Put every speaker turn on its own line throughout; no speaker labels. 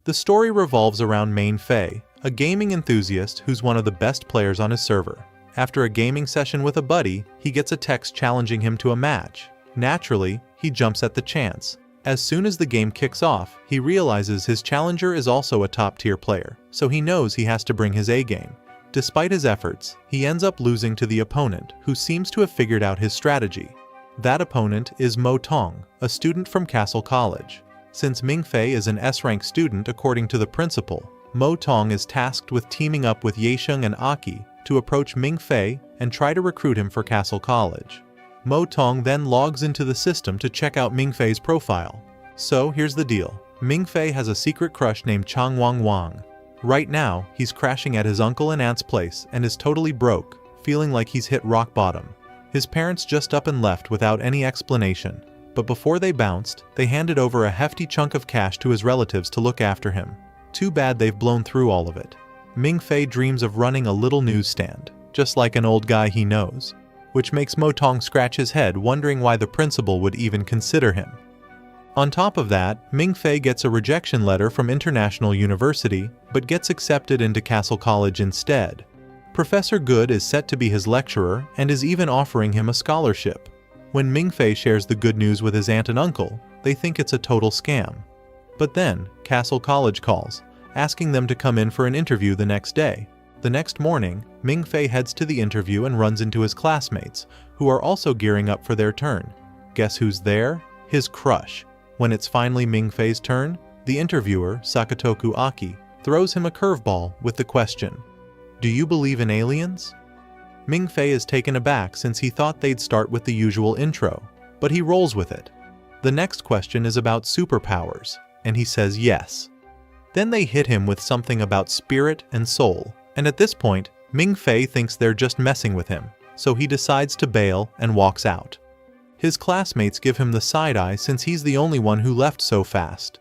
The story revolves around Ming Fei, a gaming enthusiast who's one of the best players on his server. After a gaming session with a buddy, he gets a text challenging him to a match. Naturally, he jumps at the chance. As soon as the game kicks off, he realizes his challenger is also a top-tier player, so he knows he has to bring his A game. Despite his efforts, he ends up losing to the opponent, who seems to have figured out his strategy. That opponent is Mo Tong, a student from Castle College. Since Ming Fei is an S-rank student according to the principal, Mo Tong is tasked with teaming up with Yesheng and Aki to approach Ming Fei and try to recruit him for Castle College. Mo Tong then logs into the system to check out Ming Fei's profile. So here's the deal. Ming Fei has a secret crush named Chang Wang. Right now, he's crashing at his uncle and aunt's place and is totally broke, feeling like he's hit rock bottom. His parents just up and left without any explanation, but before they bounced, they handed over a hefty chunk of cash to his relatives to look after him. Too bad they've blown through all of it. Ming Fei dreams of running a little newsstand, just like an old guy he knows, which makes Mo Tong scratch his head wondering why the principal would even consider him. On top of that, Ming Fei gets a rejection letter from International University, but gets accepted into Castle College instead. Professor Good is set to be his lecturer and is even offering him a scholarship. When Ming Fei shares the good news with his aunt and uncle, they think it's a total scam. But then, Castle College calls, asking them to come in for an interview the next day. The next morning, Ming Fei heads to the interview and runs into his classmates, who are also gearing up for their turn. Guess who's there? His crush. When it's finally Ming Fei's turn, the interviewer, Sakatoku Aki, throws him a curveball with the question, "Do you believe in aliens?" Ming Fei is taken aback since he thought they'd start with the usual intro, but he rolls with it. The next question is about superpowers, and he says yes. Then they hit him with something about spirit and soul, and at this point, Ming Fei thinks they're just messing with him, so he decides to bail and walks out. His classmates give him the side-eye since he's the only one who left so fast.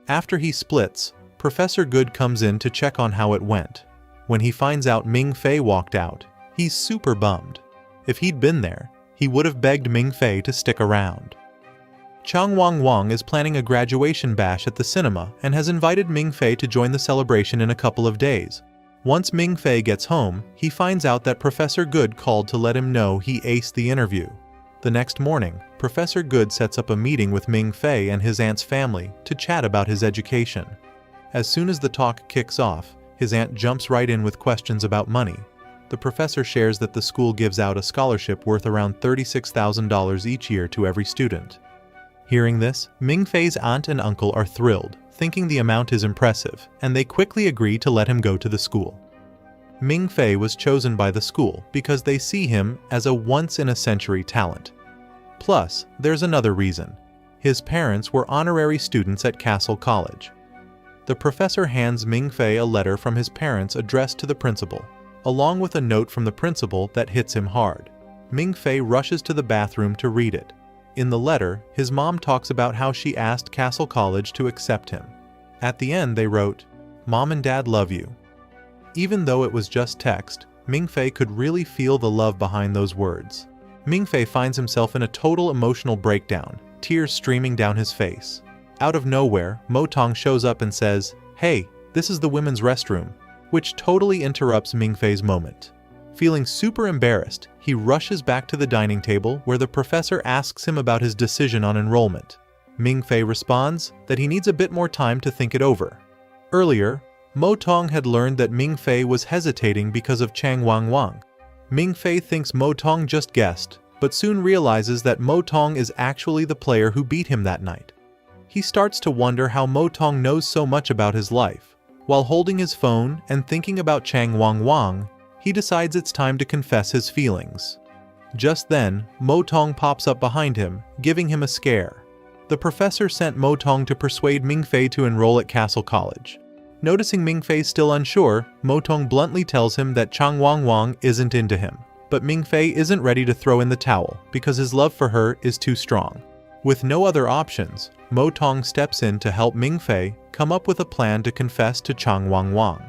After he splits, Professor Good comes in to check on how it went. When he finds out Ming Fei walked out, he's super bummed. If he'd been there, he would have begged Ming Fei to stick around. Chang Wang is planning a graduation bash at the cinema and has invited Ming Fei to join the celebration in a couple of days. Once Ming Fei gets home, he finds out that Professor Good called to let him know he aced the interview. The next morning, Professor Good sets up a meeting with Ming Fei and his aunt's family to chat about his education. As soon as the talk kicks off, his aunt jumps right in with questions about money. The professor shares that the school gives out a scholarship worth around $36,000 each year to every student. Hearing this, Ming Fei's aunt and uncle are thrilled, thinking the amount is impressive, and they quickly agree to let him go to the school. Ming Fei was chosen by the school because they see him as a once-in-a-century talent. Plus, there's another reason. His parents were honorary students at Castle College. The professor hands Ming Fei a letter from his parents addressed to the principal, along with a note from the principal that hits him hard. Ming Fei rushes to the bathroom to read it. In the letter, his mom talks about how she asked Castle College to accept him. At the end, they wrote, "Mom and Dad love you." Even though it was just text, Ming Fei could really feel the love behind those words. Ming Fei finds himself in a total emotional breakdown, tears streaming down his face. Out of nowhere, Mo Tong shows up and says, "Hey, this is the women's restroom," which totally interrupts Ming Fei's moment. Feeling super embarrassed, he rushes back to the dining table where the professor asks him about his decision on enrollment. Ming Fei responds that he needs a bit more time to think it over. Earlier, Mo Tong had learned that Ming Fei was hesitating because of Chang Wang. Ming Fei thinks Mo Tong just guessed, but soon realizes that Mo Tong is actually the player who beat him that night. He starts to wonder how Mo Tong knows so much about his life. While holding his phone and thinking about Chang Wang, he decides it's time to confess his feelings. Just then, Mo Tong pops up behind him, giving him a scare. The professor sent Mo Tong to persuade Ming Fei to enroll at Castle College. Noticing Ming Fei still unsure, Mo Tong bluntly tells him that Chang Wang isn't into him. But Ming Fei isn't ready to throw in the towel because his love for her is too strong. With no other options, Mo Tong steps in to help Ming Fei come up with a plan to confess to Chang Wang.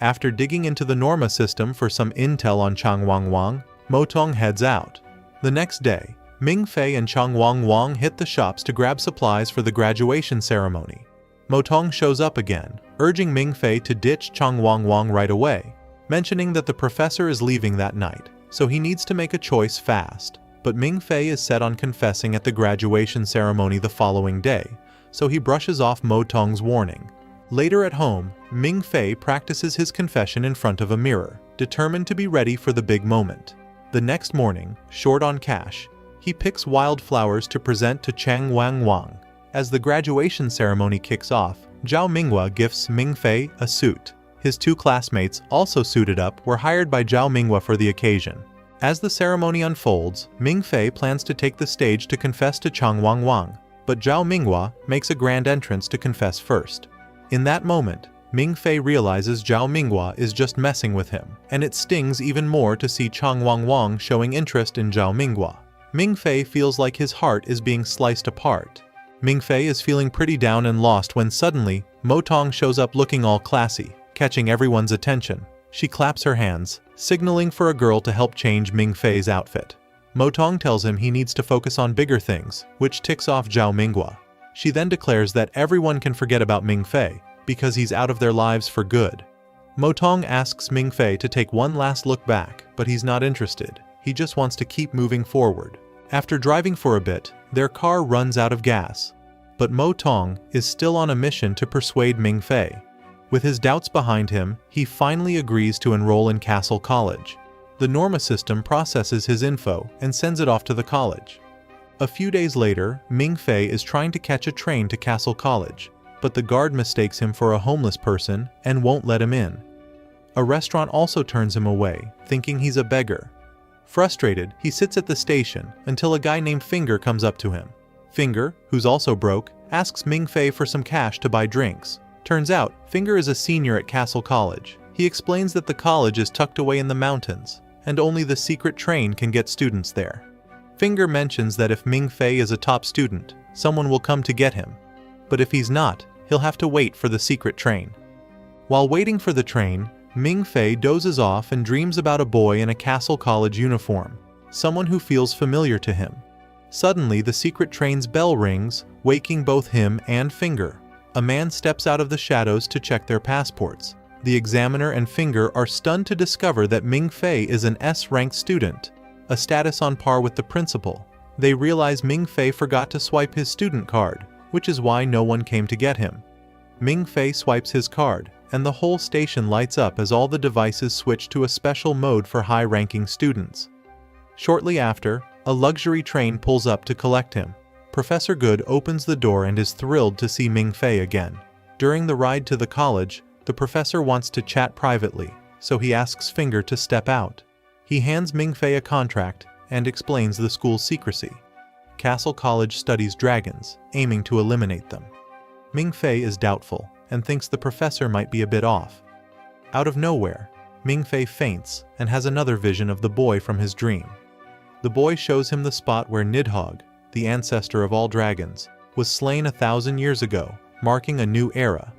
After digging into the Norma system for some intel on Chang Wang, Mo Tong heads out. The next day, Ming Fei and Chang Wang hit the shops to grab supplies for the graduation ceremony. Mo Tong shows up again, urging Ming Fei to ditch Chang Wang Wang right away, mentioning that the professor is leaving that night, so he needs to make a choice fast. But Ming Fei is set on confessing at the graduation ceremony the following day, so he brushes off Mo Tong's warning. Later at home, Ming Fei practices his confession in front of a mirror, determined to be ready for the big moment. The next morning, short on cash, he picks wildflowers to present to Chang Wang Wang. As the graduation ceremony kicks off, Zhao Minghua gifts Ming Fei a suit. His two classmates, also suited up, were hired by Zhao Minghua for the occasion. As the ceremony unfolds, Ming Fei plans to take the stage to confess to Chang Wang Wang, but Zhao Minghua makes a grand entrance to confess first. In that moment, Ming Fei realizes Zhao Minghua is just messing with him, and it stings even more to see Chang Wang Wang showing interest in Zhao Minghua. Ming Fei feels like his heart is being sliced apart. Ming Fei is feeling pretty down and lost when suddenly, Mo Tong shows up looking all classy, catching everyone's attention. She claps her hands, signaling for a girl to help change Ming Fei's outfit. Mo Tong tells him he needs to focus on bigger things, which ticks off Zhao Minghua. She then declares that everyone can forget about Ming Fei, because he's out of their lives for good. Mo Tong asks Ming Fei to take one last look back, but he's not interested. He just wants to keep moving forward. After driving for a bit, their car runs out of gas. But Mo Tong is still on a mission to persuade Ming Fei. With his doubts behind him, he finally agrees to enroll in Castle College. The Norma system processes his info and sends it off to the college. A few days later, Ming Fei is trying to catch a train to Castle College, but the guard mistakes him for a homeless person and won't let him in. A restaurant also turns him away, thinking he's a beggar. Frustrated, he sits at the station until a guy named Finger comes up to him. Finger, who's also broke, asks Ming Fei for some cash to buy drinks. Turns out, Finger is a senior at Castle College. He explains that the college is tucked away in the mountains, and only the secret train can get students there. Finger mentions that if Ming Fei is a top student, someone will come to get him. But if he's not, he'll have to wait for the secret train. While waiting for the train, Ming Fei dozes off and dreams about a boy in a Castle College uniform, someone who feels familiar to him. Suddenly, the secret train's bell rings, waking both him and Finger. A man steps out of the shadows to check their passports. The examiner and Finger are stunned to discover that Ming Fei is an S-ranked student, a status on par with the principal. They realize Ming Fei forgot to swipe his student card, which is why no one came to get him. Ming Fei swipes his card, and the whole station lights up as all the devices switch to a special mode for high-ranking students. Shortly after, a luxury train pulls up to collect him. Professor Good opens the door and is thrilled to see Ming Fei again. During the ride to the college, the professor wants to chat privately, so he asks Finger to step out. He hands Ming Fei a contract and explains the school's secrecy. Castle College studies dragons, aiming to eliminate them. Ming Fei is doubtful and thinks the professor might be a bit off. Out of nowhere, Ming Fei faints and has another vision of the boy from his dream. The boy shows him the spot where Nidhogg, the ancestor of all dragons, was slain 1,000 years ago, marking a new era.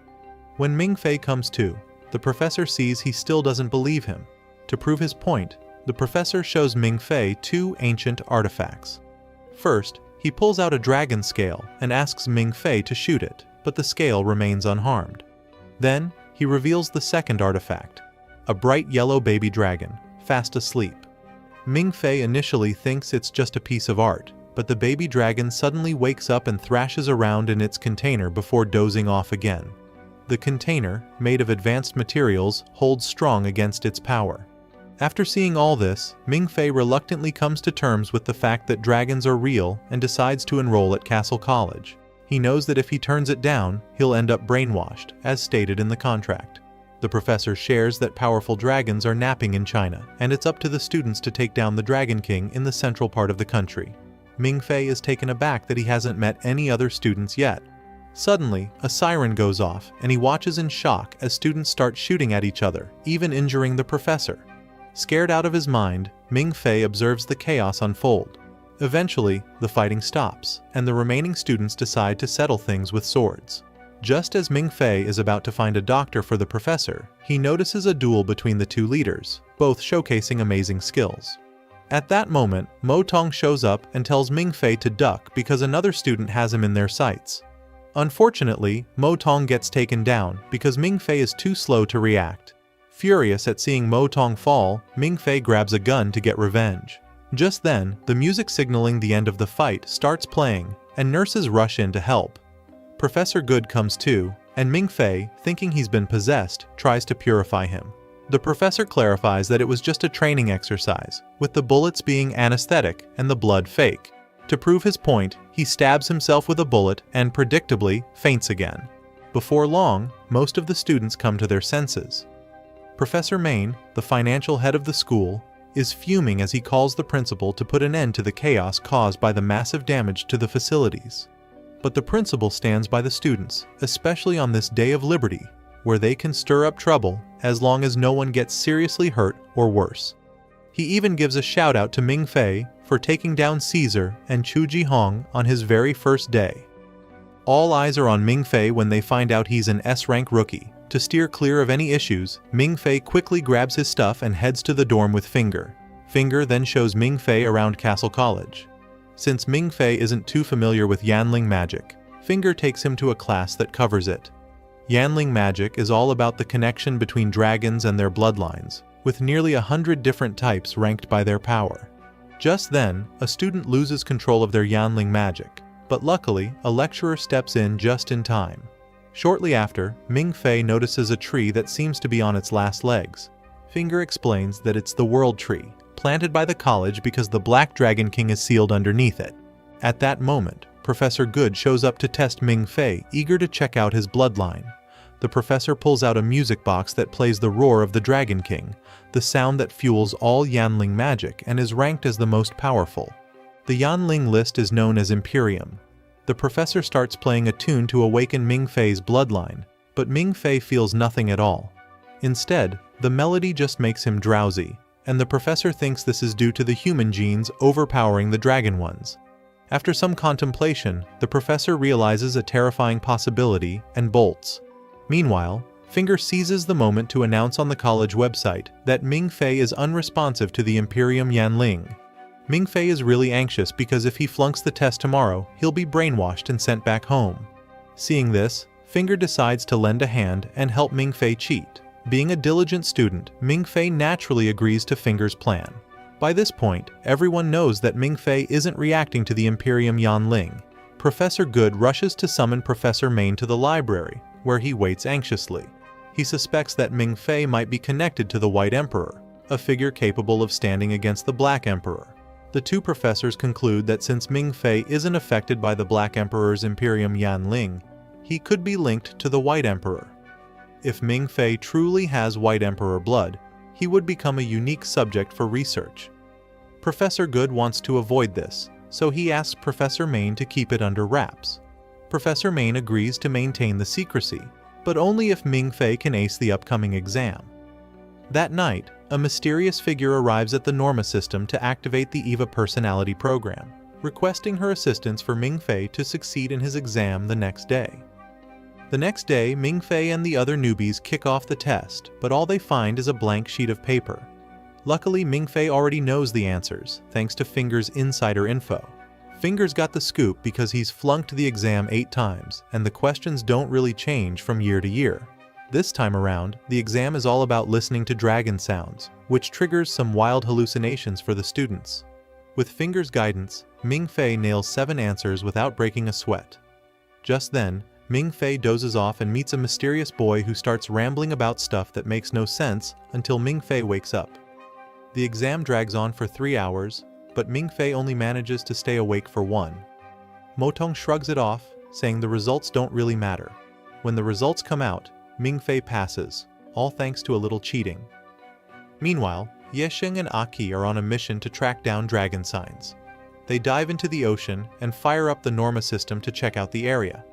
When Ming Fei comes to, the professor sees he still doesn't believe him. To prove his point, the professor shows Ming Fei two ancient artifacts. First, he pulls out a dragon scale and asks Ming Fei to shoot it, but the scale remains unharmed. Then, he reveals the second artifact, a bright yellow baby dragon, fast asleep. Ming Fei initially thinks it's just a piece of art, but the baby dragon suddenly wakes up and thrashes around in its container before dozing off again. The container, made of advanced materials, holds strong against its power. After seeing all this, Ming Fei reluctantly comes to terms with the fact that dragons are real and decides to enroll at Castle College. He knows that if he turns it down, he'll end up brainwashed, as stated in the contract. The professor shares that powerful dragons are napping in China, and it's up to the students to take down the Dragon King in the central part of the country. Ming Fei is taken aback that he hasn't met any other students yet. Suddenly, a siren goes off, and he watches in shock as students start shooting at each other, even injuring the professor. Scared out of his mind, Ming Fei observes the chaos unfold. Eventually, the fighting stops, and the remaining students decide to settle things with swords. Just as Ming Fei is about to find a doctor for the professor, he notices a duel between the two leaders, both showcasing amazing skills. At that moment, Mo Tong shows up and tells Ming Fei to duck because another student has him in their sights. Unfortunately, Mo Tong gets taken down because Ming Fei is too slow to react. Furious at seeing Mo Tong fall, Ming Fei grabs a gun to get revenge. Just then, the music signaling the end of the fight starts playing, and nurses rush in to help. Professor Good comes too, and Ming Fei, thinking he's been possessed, tries to purify him. The professor clarifies that it was just a training exercise, with the bullets being anesthetic and the blood fake. To prove his point, he stabs himself with a bullet and, predictably, faints again. Before long, most of the students come to their senses. Professor Main, the financial head of the school, is fuming as he calls the principal to put an end to the chaos caused by the massive damage to the facilities. But the principal stands by the students, especially on this day of liberty, where they can stir up trouble as long as no one gets seriously hurt or worse. He even gives a shout out to Ming Fei for taking down Caesar and Chu Jihong on his very first day. All eyes are on Ming Fei when they find out he's an S-rank rookie. To steer clear of any issues, Ming Fei quickly grabs his stuff and heads to the dorm with Finger. Finger then shows Ming Fei around Castle College. Since Ming Fei isn't too familiar with Yanling magic, Finger takes him to a class that covers it. Yanling magic is all about the connection between dragons and their bloodlines, with nearly 100 different types ranked by their power. Just then, a student loses control of their Yanling magic, but luckily, a lecturer steps in just in time. Shortly after, Ming Fei notices a tree that seems to be on its last legs. Finger explains that it's the World Tree, planted by the college because the Black Dragon King is sealed underneath it. At that moment, Professor Good shows up to test Ming Fei, eager to check out his bloodline. The professor pulls out a music box that plays the roar of the Dragon King, the sound that fuels all Yanling magic and is ranked as the most powerful. The Yanling list is known as Imperium. The professor starts playing a tune to awaken Ming Fei's bloodline, but Ming Fei feels nothing at all. Instead, the melody just makes him drowsy, and the professor thinks this is due to the human genes overpowering the dragon ones. After some contemplation, the professor realizes a terrifying possibility and bolts. Meanwhile, Finger seizes the moment to announce on the college website that Ming Fei is unresponsive to the Imperium Yanling. Ming Fei is really anxious because if he flunks the test tomorrow, he'll be brainwashed and sent back home. Seeing this, Finger decides to lend a hand and help Ming Fei cheat. Being a diligent student, Ming Fei naturally agrees to Finger's plan. By this point, everyone knows that Ming Fei isn't reacting to the Imperium Yanling. Professor Good rushes to summon Professor Main to the library, where he waits anxiously. He suspects that Ming Fei might be connected to the White Emperor, a figure capable of standing against the Black Emperor. The two professors conclude that since Ming Fei isn't affected by the Black Emperor's Imperium Yanling, he could be linked to the White Emperor. If Ming Fei truly has White Emperor blood, he would become a unique subject for research. Professor Good wants to avoid this, so he asks Professor Main to keep it under wraps. Professor Main agrees to maintain the secrecy, but only if Ming Fei can ace the upcoming exam. That night, a mysterious figure arrives at the Norma system to activate the EVA personality program, requesting her assistance for Ming Fei to succeed in his exam the next day. The next day, Ming Fei and the other newbies kick off the test, but all they find is a blank sheet of paper. Luckily, Ming Fei already knows the answers, thanks to Finger's insider info. Finger's got the scoop because he's flunked the exam 8 times, and the questions don't really change from year to year. This time around, the exam is all about listening to dragon sounds, which triggers some wild hallucinations for the students. With Finger's guidance, Ming Fei nails 7 answers without breaking a sweat. Just then, Ming Fei dozes off and meets a mysterious boy who starts rambling about stuff that makes no sense until Ming Fei wakes up. The exam drags on for 3 hours, but Ming Fei only manages to stay awake for 1. Mo Tong shrugs it off, saying the results don't really matter. When the results come out, Ming Fei passes, all thanks to a little cheating. Meanwhile, Yesheng and Aki are on a mission to track down dragon signs. They dive into the ocean and fire up the Norma system to check out the area.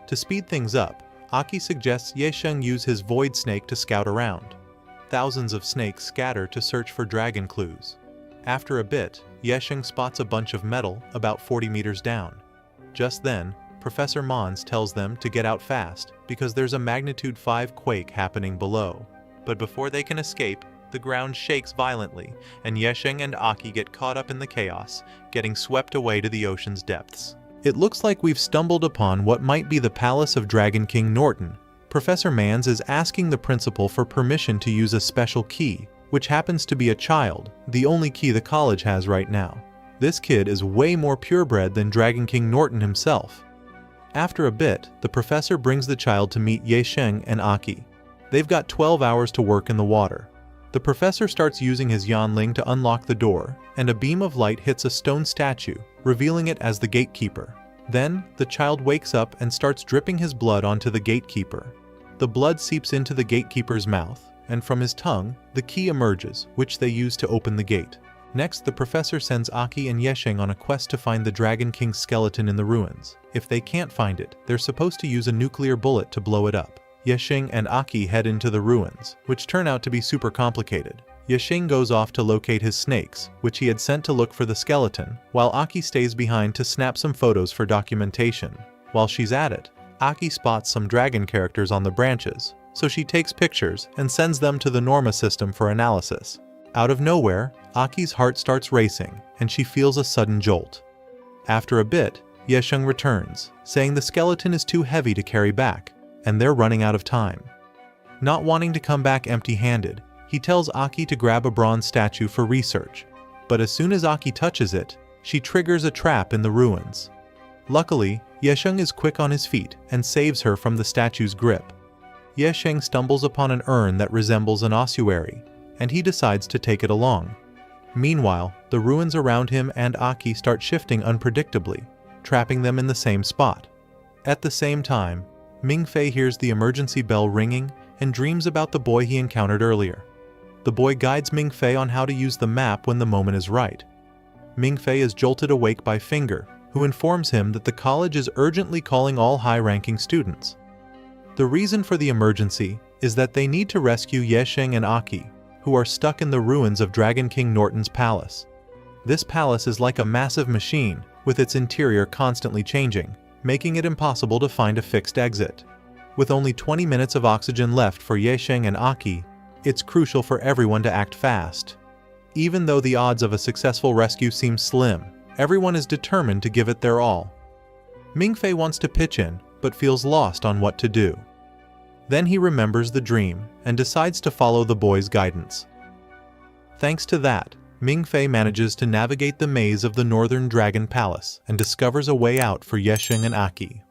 To speed things up, Aki suggests Yesheng use his void snake to scout around. Thousands of snakes scatter to search for dragon clues. After a bit, Yesheng spots a bunch of metal about 40 meters down. Just then, Professor Mons tells them to get out fast because there's a magnitude 5 quake happening below. But before they can escape, the ground shakes violently, and Yesheng and Aki get caught up in the chaos, getting swept away to the ocean's depths. It looks like we've stumbled upon what might be the palace of Dragon King Norton. Professor Mans is asking the principal for permission to use a special key, which happens to be a child, the only key the college has right now. This kid is way more purebred than Dragon King Norton himself. After a bit, the professor brings the child to meet Ye Sheng and Aki. They've got 12 hours to work in the water. The professor starts using his Yanling to unlock the door, and a beam of light hits a stone statue, revealing it as the gatekeeper. Then, the child wakes up and starts dripping his blood onto the gatekeeper. The blood seeps into the gatekeeper's mouth, and from his tongue, the key emerges, which they use to open the gate. Next, the professor sends Aki and Ye Sheng on a quest to find the Dragon King's skeleton in the ruins. If they can't find it, they're supposed to use a nuclear bullet to blow it up. Ye Sheng and Aki head into the ruins, which turn out to be super complicated. Ye Sheng goes off to locate his snakes, which he had sent to look for the skeleton, while Aki stays behind to snap some photos for documentation. While she's at it, Aki spots some dragon characters on the branches, so she takes pictures and sends them to the Norma system for analysis. Out of nowhere, Aki's heart starts racing, and she feels a sudden jolt. After a bit, Ye Sheng returns, saying the skeleton is too heavy to carry back, and they're running out of time. Not wanting to come back empty-handed, he tells Aki to grab a bronze statue for research, but as soon as Aki touches it, she triggers a trap in the ruins. Luckily, Ye Sheng is quick on his feet and saves her from the statue's grip. Ye Sheng stumbles upon an urn that resembles an ossuary, and he decides to take it along. Meanwhile, the ruins around him and Aki start shifting unpredictably, trapping them in the same spot. At the same time, Ming Fei hears the emergency bell ringing and dreams about the boy he encountered earlier. The boy guides Ming Fei on how to use the map when the moment is right. Ming Fei is jolted awake by Finger, who informs him that the college is urgently calling all high-ranking students. The reason for the emergency is that they need to rescue Ye Sheng and Aki, who are stuck in the ruins of Dragon King Norton's palace. This palace is like a massive machine, with its interior constantly changing, making it impossible to find a fixed exit. With only 20 minutes of oxygen left for Ye Sheng and Aki, it's crucial for everyone to act fast. Even though the odds of a successful rescue seem slim, everyone is determined to give it their all. Ming Fei wants to pitch in, but feels lost on what to do. Then he remembers the dream and decides to follow the boy's guidance. Thanks to that, Ming Fei manages to navigate the maze of the Northern Dragon Palace and discovers a way out for Ye Sheng and Aki.